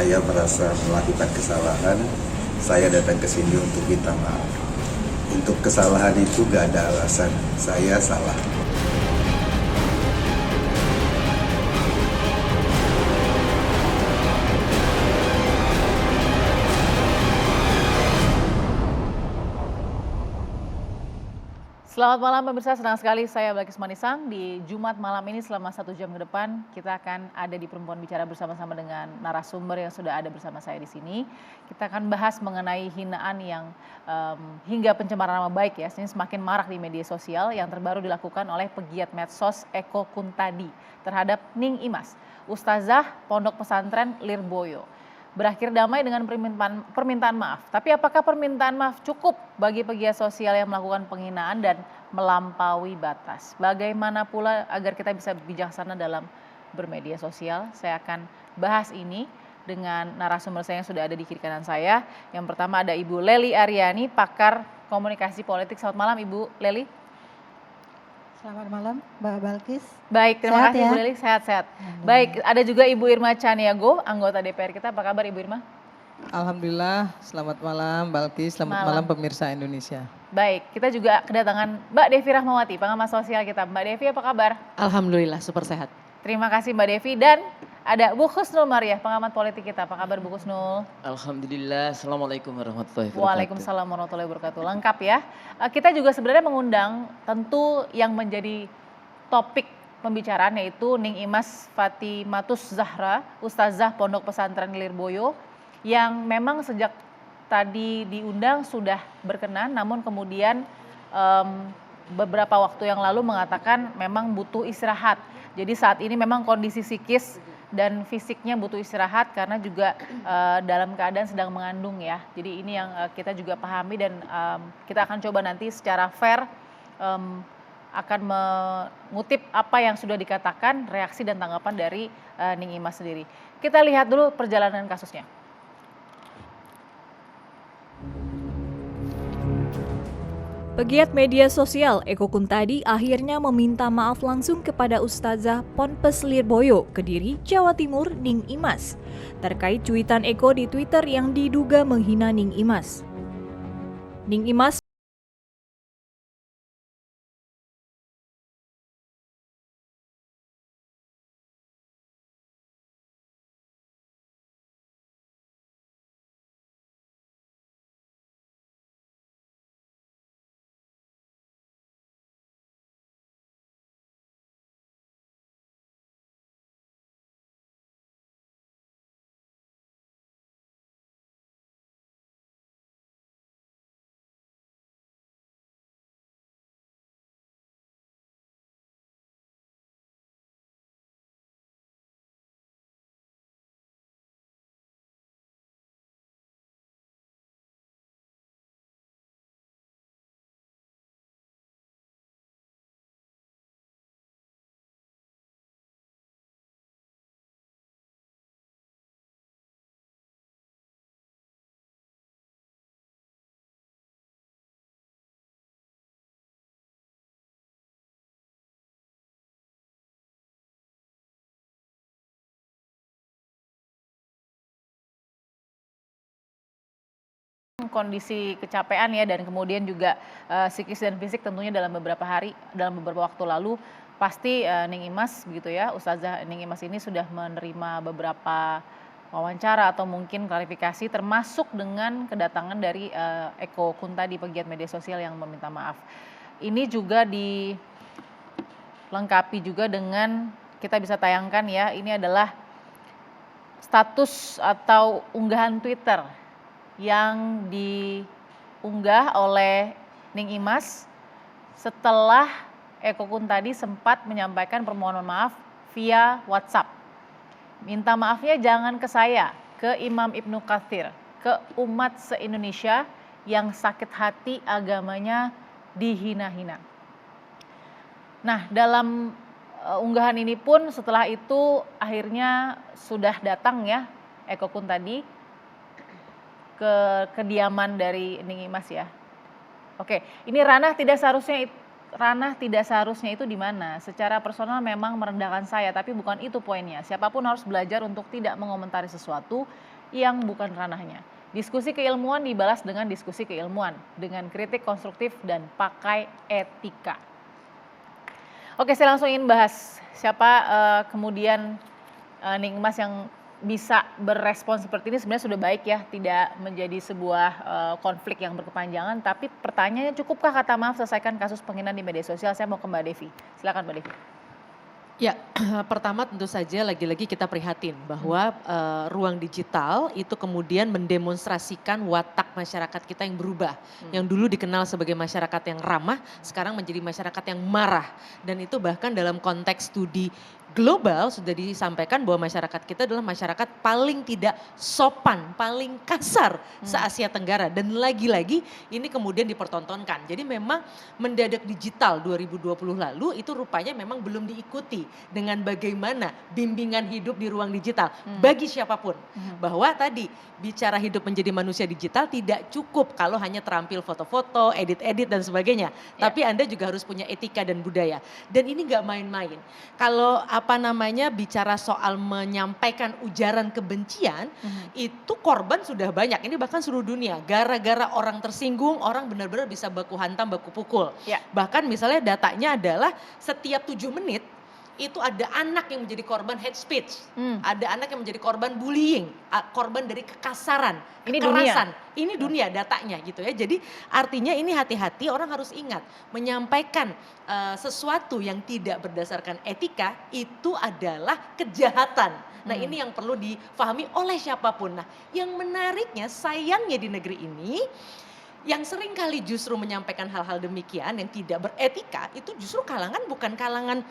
saya merasa melakukan kesalahan, saya datang ke sini untuk minta maaf. Untuk kesalahan itu gak ada alasan, saya salah. Selamat malam pemirsa, senang sekali saya Balkis Manisang. Di Jumat malam ini selama 1 jam ke depan kita akan ada di Perempuan Bicara bersama-sama dengan narasumber yang sudah ada bersama saya di sini. Kita akan bahas mengenai hinaan yang hingga pencemaran nama baik ya, ini semakin marak di media sosial yang terbaru dilakukan oleh pegiat medsos Eko Kuntadi terhadap Ning Imas, Ustazah Pondok Pesantren Lirboyo. Berakhir damai dengan permintaan maaf. Tapi apakah permintaan maaf cukup bagi pegiat sosial yang melakukan penghinaan dan melampaui batas? Bagaimana pula agar kita bisa bijaksana dalam bermedia sosial? Saya akan bahas ini dengan narasumber saya yang sudah ada di kiri kanan saya. Yang pertama ada Ibu Lely Aryani, pakar komunikasi politik. Selamat malam Ibu Lely. Selamat malam Mbak Balkis. Baik, terima kasih ya? Ibu Lely, sehat-sehat. Baik, ada juga Ibu Irma Caniago, anggota DPR kita. Apa kabar Ibu Irma? Alhamdulillah, selamat malam Balkis, selamat malam pemirsa Indonesia. Baik, kita juga kedatangan Mbak Devi Rahmawati, pengamat sosial kita. Mbak Devi apa kabar? Alhamdulillah, super sehat. Terima kasih Mbak Devi, dan ada Bu Khusnul Mariah, pengamat politik kita. Apa kabar Bu Khusnul? Alhamdulillah, assalamualaikum warahmatullahi wabarakatuh. Waalaikumsalam warahmatullahi wabarakatuh. Lengkap ya. Kita juga sebenarnya mengundang tentu yang menjadi topik pembicaraan yaitu Ning Imas Fatimatus Zahra, Ustazah Pondok Pesantren Lirboyo, yang memang sejak tadi diundang sudah berkenan, namun kemudian beberapa waktu yang lalu mengatakan memang butuh istirahat. Jadi saat ini memang kondisi psikis dan fisiknya butuh istirahat karena juga dalam keadaan sedang mengandung ya. Jadi ini yang kita juga pahami dan kita akan coba nanti secara fair akan mengutip apa yang sudah dikatakan, reaksi dan tanggapan dari Ning Imas sendiri. Kita lihat dulu perjalanan kasusnya. Pegiat media sosial Eko Kuntadi akhirnya meminta maaf langsung kepada Ustazah Ponpes Lirboyo, Kediri, Jawa Timur, Ning Imas, terkait cuitan Eko di Twitter yang diduga menghina Ning Imas. Ning Imas kondisi kecapean ya, dan kemudian juga psikis dan fisik tentunya dalam beberapa waktu lalu pasti Ning Imas begitu ya, Ustazah Ning Imas ini sudah menerima beberapa wawancara atau mungkin klarifikasi termasuk dengan kedatangan dari Eko Kuntadi, pegiat media sosial yang meminta maaf. Ini juga dilengkapi juga dengan kita bisa tayangkan ya, ini adalah status atau unggahan Twitter yang diunggah oleh Ning Imas setelah Eko Kuntadi sempat menyampaikan permohonan maaf via WhatsApp. Minta maafnya jangan ke saya, ke Imam Ibnu Katsir, ke umat se-Indonesia yang sakit hati agamanya dihina-hina. Nah, dalam unggahan ini pun setelah itu akhirnya sudah datang ya Eko Kuntadi ke kediaman dari Ning Imas ya. Oke, ini ranah tidak seharusnya itu di mana? Secara personal memang merendahkan saya, tapi bukan itu poinnya. Siapapun harus belajar untuk tidak mengomentari sesuatu yang bukan ranahnya. Diskusi keilmuan dibalas dengan diskusi keilmuan, dengan kritik konstruktif dan pakai etika. Oke, saya langsung ingin bahas siapa kemudian Ning Mas yang bisa berespon seperti ini. Sebenarnya sudah baik ya, tidak menjadi sebuah konflik yang berkepanjangan. Tapi pertanyaannya, cukupkah kata maaf selesaikan kasus penghinaan di media sosial? Saya mau ke Mbak Devi. Silakan Mbak Devi. Ya, pertama tentu saja lagi-lagi kita prihatin bahwa ruang digital itu kemudian mendemonstrasikan watak masyarakat kita yang berubah. Yang dulu dikenal sebagai masyarakat yang ramah, sekarang menjadi masyarakat yang marah. Dan itu bahkan dalam konteks studi global sudah disampaikan bahwa masyarakat kita adalah masyarakat paling tidak sopan, paling kasar se-Asia Tenggara. Dan lagi-lagi ini kemudian dipertontonkan. Jadi memang mendadak digital 2020 lalu itu rupanya memang belum diikuti dengan bagaimana bimbingan hidup di ruang digital bagi siapapun. Bahwa tadi bicara hidup menjadi manusia digital tidak cukup kalau hanya terampil foto-foto, edit-edit dan sebagainya. Tapi Anda juga harus punya etika dan budaya. Dan ini nggak main-main. Kalau bicara soal menyampaikan ujaran kebencian, itu korban sudah banyak. Ini bahkan seluruh dunia. Gara-gara orang tersinggung, orang benar-benar bisa baku hantam, baku pukul. Bahkan misalnya datanya adalah setiap 7 menit, itu ada anak yang menjadi korban hate speech, ada anak yang menjadi korban bullying, korban dari kekasaran, Ini kekerasan. Ini dunia datanya gitu ya. Jadi artinya ini hati-hati, orang harus ingat menyampaikan sesuatu yang tidak berdasarkan etika itu adalah kejahatan. Nah ini yang perlu difahami oleh siapapun. Nah yang menariknya, sayangnya di negeri ini, yang sering kali justru menyampaikan hal-hal demikian yang tidak beretika itu justru kalangan bukan kalangan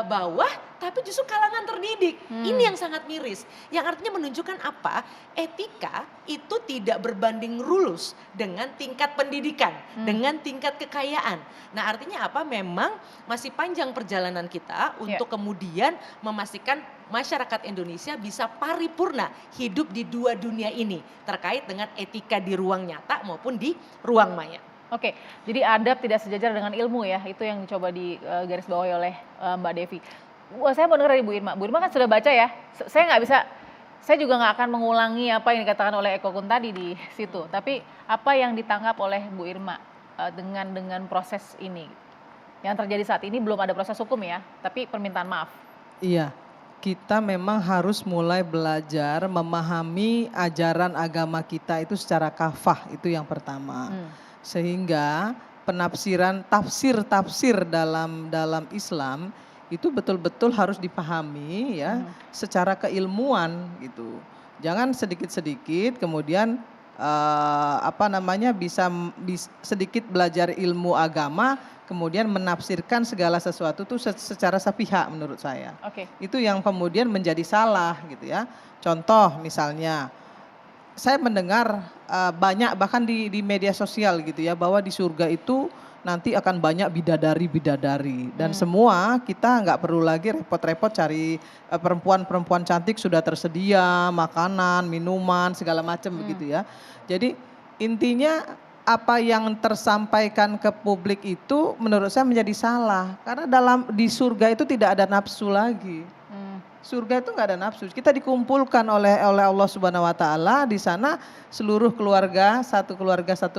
bawah tapi justru kalangan terdidik. Ini yang sangat miris. Yang artinya menunjukkan apa? Etika itu tidak berbanding lurus dengan tingkat pendidikan, dengan tingkat kekayaan. Nah artinya apa? Memang masih panjang perjalanan kita untuk kemudian memastikan masyarakat Indonesia bisa paripurna hidup di dua dunia ini terkait dengan etika di ruang nyata maupun di ruang maya. Oke, jadi adab tidak sejajar dengan ilmu ya, itu yang coba digarisbawahi oleh Mbak Devi. Saya mau dengar dari Bu Irma. Bu Irma kan sudah baca ya, saya juga nggak akan mengulangi apa yang dikatakan oleh Eko Kun tadi di situ. Tapi apa yang ditangkap oleh Bu Irma dengan proses ini? Yang terjadi saat ini belum ada proses hukum ya, tapi permintaan maaf. Iya, kita memang harus mulai belajar memahami ajaran agama kita itu secara kafah, itu yang pertama. Sehingga tafsir dalam Islam itu betul-betul harus dipahami ya secara keilmuan gitu. Jangan sedikit-sedikit kemudian bisa sedikit belajar ilmu agama kemudian menafsirkan segala sesuatu itu secara sepihak menurut saya. Itu yang kemudian menjadi salah gitu ya. Contoh misalnya saya mendengar banyak bahkan di media sosial gitu ya bahwa di surga itu nanti akan banyak bidadari dan semua kita nggak perlu lagi repot-repot cari perempuan-perempuan cantik, sudah tersedia makanan, minuman segala macam begitu ya. Jadi intinya apa yang tersampaikan ke publik itu menurut saya menjadi salah karena di surga itu tidak ada nafsu lagi. Surga itu nggak ada nafsu. Kita dikumpulkan oleh Allah Subhanahu Wa Taala di sana seluruh keluarga satu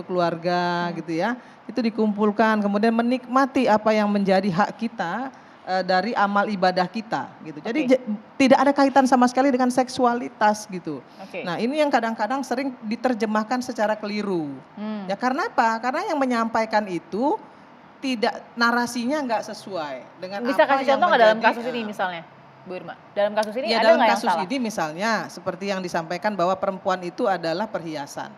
keluarga gitu ya. Itu dikumpulkan kemudian menikmati apa yang menjadi hak kita dari amal ibadah kita gitu. Jadi tidak ada kaitan sama sekali dengan seksualitas gitu. Nah ini yang kadang-kadang sering diterjemahkan secara keliru. Ya karena apa? Karena yang menyampaikan itu narasinya nggak sesuai dengan Bisa apa kasih yang contoh nggak dalam menjadi, kasus ini misalnya, Bu Irma? Dalam kasus ini ya, ada dalam nggak yang kasus salah? ini misalnya seperti yang disampaikan bahwa perempuan itu adalah perhiasan.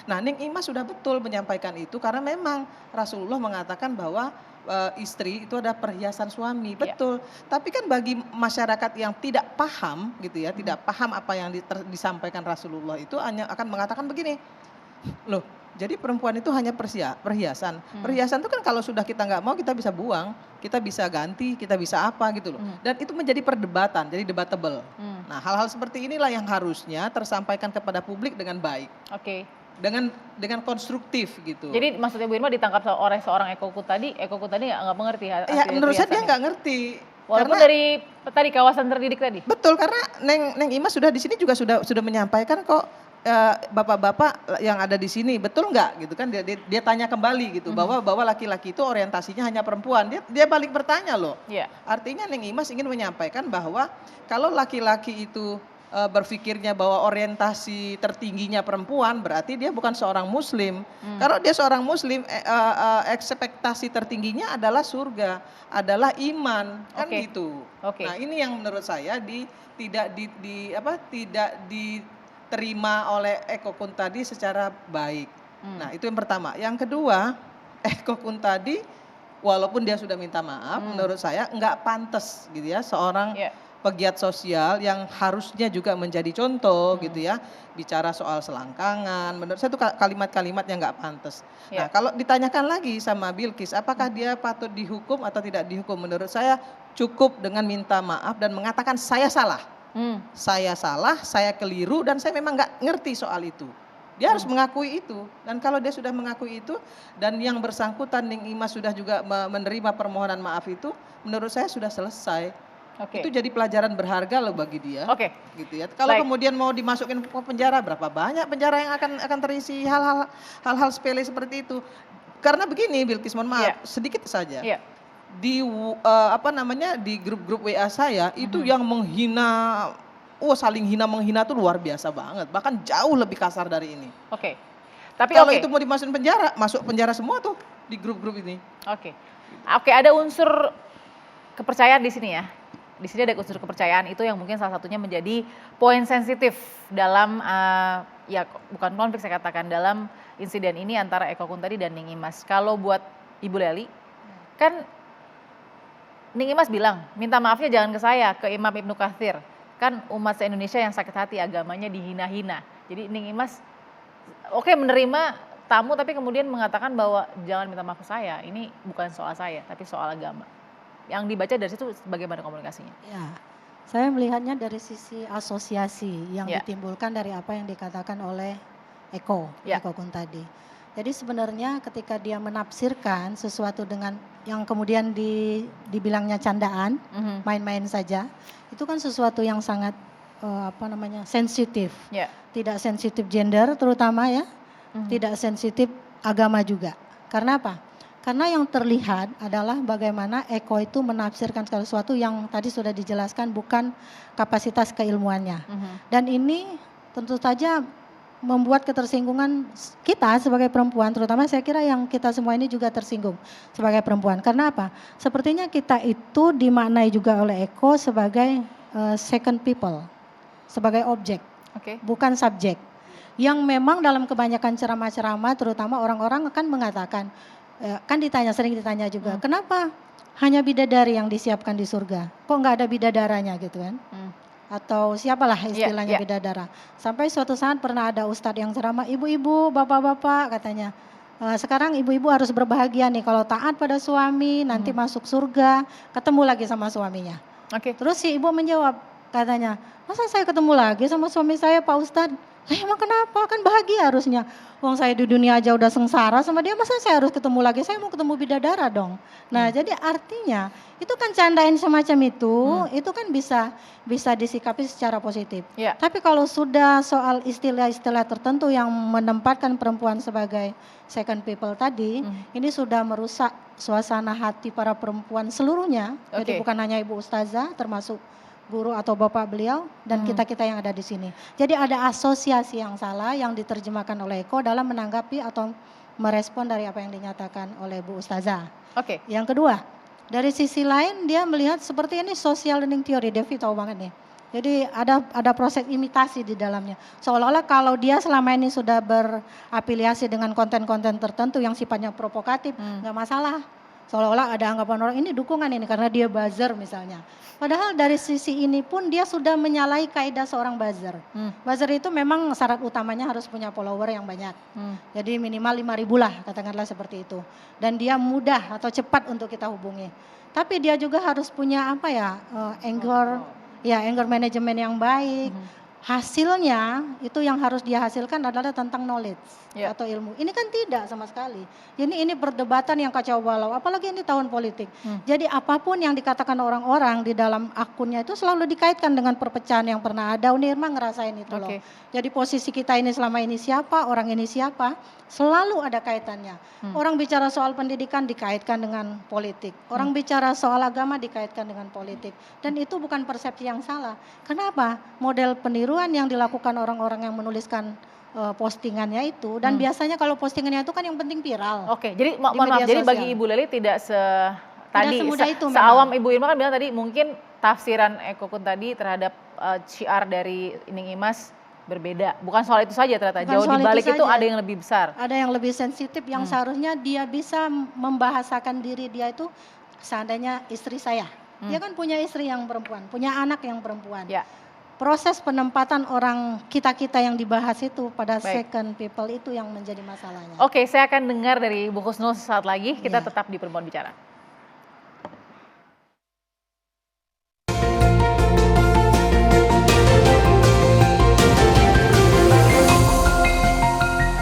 Nah Ning Imas sudah betul menyampaikan itu karena memang Rasulullah mengatakan bahwa istri itu ada perhiasan suami, betul. Tapi kan bagi masyarakat yang tidak paham gitu ya, tidak paham apa yang disampaikan Rasulullah itu hanya akan mengatakan begini, loh jadi perempuan itu hanya perhiasan. Perhiasan itu kan kalau sudah kita nggak mau kita bisa buang, kita bisa ganti, kita bisa apa gitu loh. Dan itu menjadi perdebatan, jadi debatable. Nah hal-hal seperti inilah yang harusnya tersampaikan kepada publik dengan baik. Dengan konstruktif gitu. Jadi maksudnya Bu Irma ditangkap oleh seorang Eko Kun tadi nggak mengerti ya menurut saya dia nggak ngerti. Walaupun dari tadi kawasan terdidik tadi. Betul karena Neng Imas sudah di sini juga sudah menyampaikan kok bapak-bapak yang ada di sini betul nggak gitu kan dia tanya kembali gitu bahwa laki-laki itu orientasinya hanya perempuan, dia balik bertanya loh. Artinya Neng Imas ingin menyampaikan bahwa kalau laki-laki itu berpikirnya bahwa orientasi tertingginya perempuan berarti dia bukan seorang muslim. Kalau dia seorang muslim ekspektasi tertingginya adalah surga, adalah iman, kan gitu. Nah, ini yang menurut saya tidak diterima oleh Eko Kun tadi secara baik. Nah, itu yang pertama. Yang kedua, Eko Kun tadi walaupun dia sudah minta maaf, menurut saya nggak pantas gitu ya seorang pegiat sosial yang harusnya juga menjadi contoh gitu ya, bicara soal selangkangan, menurut saya itu kalimat-kalimat yang nggak pantas. Nah, kalau ditanyakan lagi sama Bilqis, apakah dia patut dihukum atau tidak dihukum, menurut saya cukup dengan minta maaf dan mengatakan saya salah. Saya salah, saya keliru dan saya memang nggak ngerti soal itu. Dia harus mengakui itu, dan kalau dia sudah mengakui itu dan yang bersangkutan Ning Imas sudah juga menerima permohonan maaf itu, menurut saya sudah selesai. Itu jadi pelajaran berharga loh bagi dia. Gitu ya. Kalau kemudian mau dimasukin ke penjara, berapa banyak penjara yang akan terisi hal-hal sepele seperti itu. Karena begini Bilqis, mohon maaf, sedikit saja. Di di grup-grup WA saya itu yang menghina, saling hina menghina tuh luar biasa banget. Bahkan jauh lebih kasar dari ini. Tapi kalau itu mau dimasukin penjara, masuk penjara semua tuh di grup-grup ini. Ada unsur kepercayaan di sini ya. Di sini ada unsur kepercayaan, itu yang mungkin salah satunya menjadi poin sensitif dalam bukan konflik saya katakan, dalam insiden ini antara Eko Kun tadi dan Ning Imas. Kalau buat Ibu Leli, kan Ning Imas bilang minta maafnya jangan ke saya, ke Imam Ibnu Katsir. Kan umat se-Indonesia yang sakit hati agamanya dihina-hina. Jadi Ning Imas menerima tamu tapi kemudian mengatakan bahwa jangan minta maaf ke saya, ini bukan soal saya tapi soal agama. Yang dibaca dari situ bagaimana komunikasinya? Ya, saya melihatnya dari sisi asosiasi yang ditimbulkan dari apa yang dikatakan oleh Eko Kun tadi. Jadi sebenarnya ketika dia menafsirkan sesuatu dengan yang kemudian dibilangnya candaan, main-main saja, itu kan sesuatu yang sangat sensitif. Tidak sensitif gender terutama ya, tidak sensitif agama juga. Karena apa? Karena yang terlihat adalah bagaimana Eko itu menafsirkan segala sesuatu yang tadi sudah dijelaskan bukan kapasitas keilmuannya. Dan ini tentu saja membuat ketersinggungan kita sebagai perempuan, terutama saya kira yang kita semua ini juga tersinggung sebagai perempuan. Karena apa? Sepertinya kita itu dimaknai juga oleh Eko sebagai second people, sebagai objek, bukan subjek. Yang memang dalam kebanyakan ceramah-ceramah terutama orang-orang akan mengatakan, kan sering ditanya juga, kenapa hanya bidadari yang disiapkan di surga? Kok nggak ada bidadaranya gitu kan? Atau siapalah istilahnya bidadara. Sampai suatu saat pernah ada ustadz yang ceramah, ibu-ibu, bapak-bapak katanya, sekarang ibu-ibu harus berbahagia nih kalau taat pada suami, nanti masuk surga, ketemu lagi sama suaminya. Terus si ibu menjawab, katanya, masa saya ketemu lagi sama suami saya Pak Ustadz? Emang kenapa? Kan bahagia harusnya. Wong saya di dunia aja udah sengsara sama dia, masa saya harus ketemu lagi? Saya mau ketemu bidadara dong. Nah, jadi artinya itu kan candain semacam itu kan bisa disikapi secara positif. Tapi kalau sudah soal istilah-istilah tertentu yang menempatkan perempuan sebagai second people tadi, ini sudah merusak suasana hati para perempuan seluruhnya. Jadi bukan hanya Ibu Ustazah, termasuk guru atau bapak beliau dan kita-kita yang ada di sini. Jadi ada asosiasi yang salah yang diterjemahkan oleh Eko dalam menanggapi atau merespon dari apa yang dinyatakan oleh Bu Ustazah. Yang kedua, dari sisi lain dia melihat seperti ini social learning theory, Devi tahu banget nih. Jadi ada proses imitasi di dalamnya. Seolah-olah kalau dia selama ini sudah berafiliasi dengan konten-konten tertentu yang sifatnya provokatif, nggak masalah. Seolah-olah ada anggapan orang ini dukungan ini karena dia buzzer misalnya. Padahal dari sisi ini pun dia sudah menyalahi kaidah seorang buzzer. Buzzer itu memang syarat utamanya harus punya follower yang banyak. Jadi minimal 5.000 lah katakanlah seperti itu. Dan dia mudah atau cepat untuk kita hubungi. Tapi dia juga harus punya anger management yang baik. hasilnya itu yang harus dia hasilkan adalah tentang knowledge atau ilmu. Ini kan tidak sama sekali. Ini perdebatan yang kacau balau, apalagi ini tahun politik. Jadi apapun yang dikatakan orang-orang di dalam akunnya itu selalu dikaitkan dengan perpecahan yang pernah ada. Unirma ngerasain itu loh. Jadi posisi kita ini selama ini siapa, orang ini siapa, selalu ada kaitannya. Orang bicara soal pendidikan dikaitkan dengan politik. Orang bicara soal agama dikaitkan dengan politik. Dan itu bukan persepsi yang salah. Kenapa? Model peniruan yang dilakukan orang-orang yang menuliskan postingannya itu, dan biasanya kalau postingannya itu kan yang penting viral. Oke, jadi mohon maaf, jadi bagi Ibu Leli tidak seawam Ibu Irma kan bilang tadi mungkin tafsiran Eko Kun tadi terhadap syiar dari Ning Imas berbeda. Bukan soal itu saja ternyata, jauh di balik itu ada yang lebih besar. Ada yang lebih sensitif yang seharusnya dia bisa membahasakan diri dia itu, seandainya istri saya. Dia kan punya istri yang perempuan, punya anak yang perempuan. Proses penempatan orang kita-kita yang dibahas itu pada second people itu yang menjadi masalahnya. Oke, saya akan dengar dari Bu Husnul sesaat lagi. Kita tetap di Perempuan Bicara.